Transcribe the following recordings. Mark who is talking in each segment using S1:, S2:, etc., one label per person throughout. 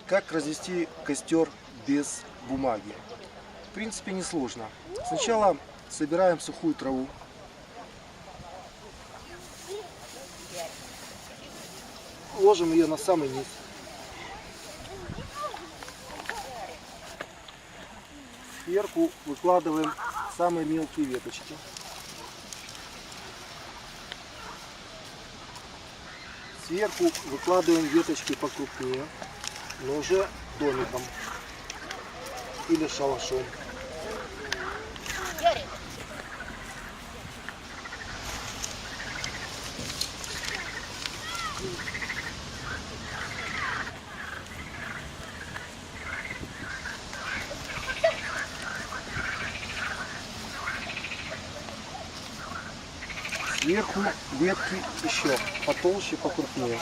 S1: Как развести костер без бумаги? В принципе, несложно. Сначала собираем сухую траву. Ложим ее на самый низ. Сверху выкладываем самые мелкие веточки. Сверху выкладываем веточки покрупнее, но уже домиком или шалашом. Сверху ветки еще потолще, покрупнее.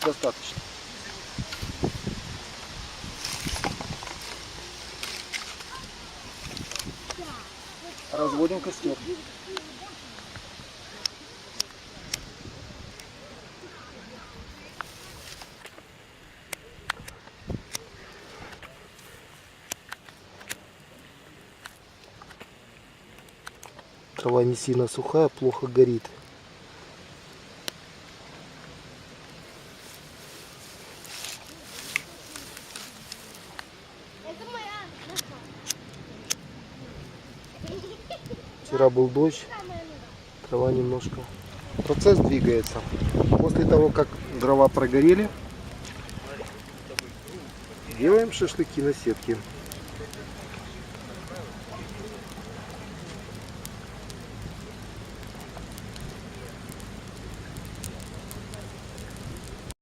S1: Достаточно. Разводим костер. Трава не сильно сухая, плохо горит. Вчера был дождь, трава немножко. Процесс двигается. После того, как дрова прогорели, делаем шашлыки на сетке.